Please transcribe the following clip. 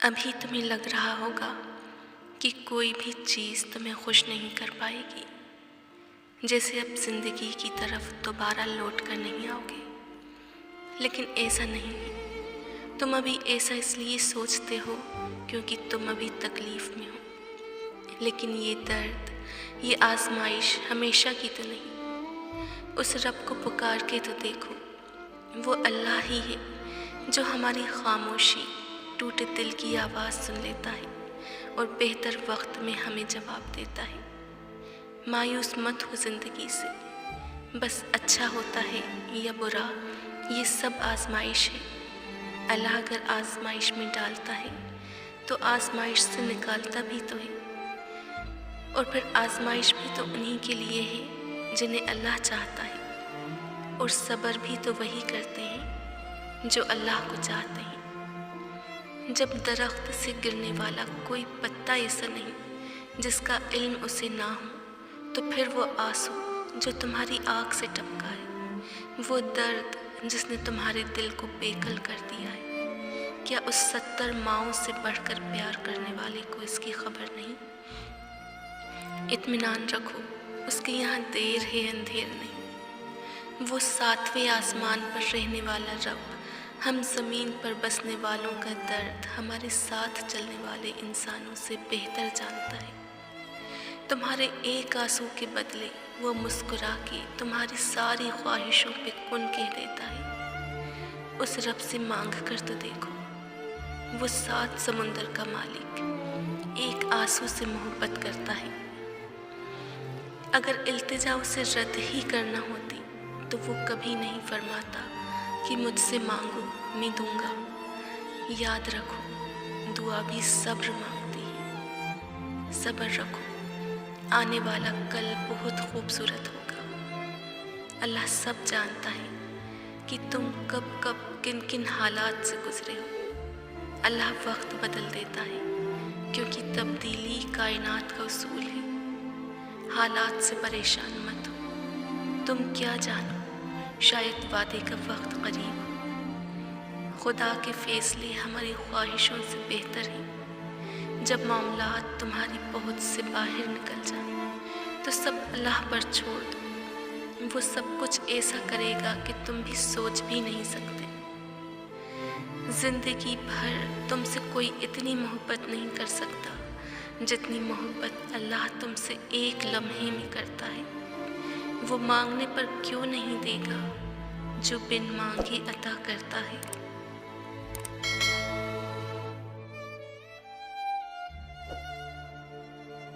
अभी तुम्हें लग रहा होगा कि कोई भी चीज़ तुम्हें खुश नहीं कर पाएगी, जैसे अब ज़िंदगी की तरफ दोबारा लौट कर नहीं आओगे। लेकिन ऐसा नहीं है। तुम अभी ऐसा इसलिए सोचते हो क्योंकि तुम अभी तकलीफ़ में हो। लेकिन ये दर्द, ये आजमाइश हमेशा की तो नहीं। उस रब को पुकार के तो देखो, वो अल्लाह ही है जो हमारी खामोशी, टूटे दिल की आवाज़ सुन लेता है और बेहतर वक्त में हमें जवाब देता है। मायूस मत हो ज़िंदगी से, बस अच्छा होता है या बुरा ये सब आजमाइश है। अल्लाह अगर आजमाइश में डालता है तो आजमाइश से निकालता भी तो है, और फिर आजमाइश भी तो उन्हीं के लिए है जिन्हें अल्लाह चाहता है, और सब्र भी तो वही करते हैं जो अल्लाह को चाहते हैं। जब दरख्त से गिरने वाला कोई पत्ता ऐसा नहीं जिसका इल्म उसे ना हो, तो फिर वो आंसू जो तुम्हारी आँख से टपका है, वो दर्द जिसने तुम्हारे दिल को बेकल कर दिया है, क्या उस 70 माँओं से बढ़कर प्यार करने वाले को इसकी खबर नहीं? इत्मीनान रखो, उसके यहाँ देर है अंधेर नहीं। वो 7वें आसमान पर रहने वाला रब हम ज़मीन पर बसने वालों का दर्द हमारे साथ चलने वाले इंसानों से बेहतर जानता है। तुम्हारे एक आंसू के बदले वो मुस्कुरा के तुम्हारी सारी ख्वाहिशों पे कुन कह देता है। उस रब से मांग कर तो देखो, वो 7 समुंदर का मालिक एक आंसू से मोहब्बत करता है। अगर इल्तिजा उसे रद्द ही करना होती तो वो कभी नहीं फरमाता कि मुझसे मांगो मैं दूंगा। याद रखो, दुआ भी सब्र मांगती है। सब्र रखो, आने वाला कल बहुत खूबसूरत होगा। अल्लाह सब जानता है कि तुम कब कब किन किन हालात से गुजरे हो। अल्लाह वक्त बदल देता है क्योंकि तब्दीली कायनात का उसूल है। हालात से परेशान मत हो, तुम क्या जानो, शायद वादे का वक्त करीब हो। खुदा के फैसले हमारी ख्वाहिशों से बेहतर हैं। जब मामलात तुम्हारी पहुंच से बाहर निकल जाए तो सब अल्लाह पर छोड़ दो। वो सब कुछ ऐसा करेगा कि तुम भी सोच भी नहीं सकते। ज़िंदगी भर तुमसे कोई इतनी मोहब्बत नहीं कर सकता जितनी मोहब्बत अल्लाह तुमसे एक लम्हे में करता है। वो मांगने पर क्यों नहीं देगा जो बिन मांगे अता करता है।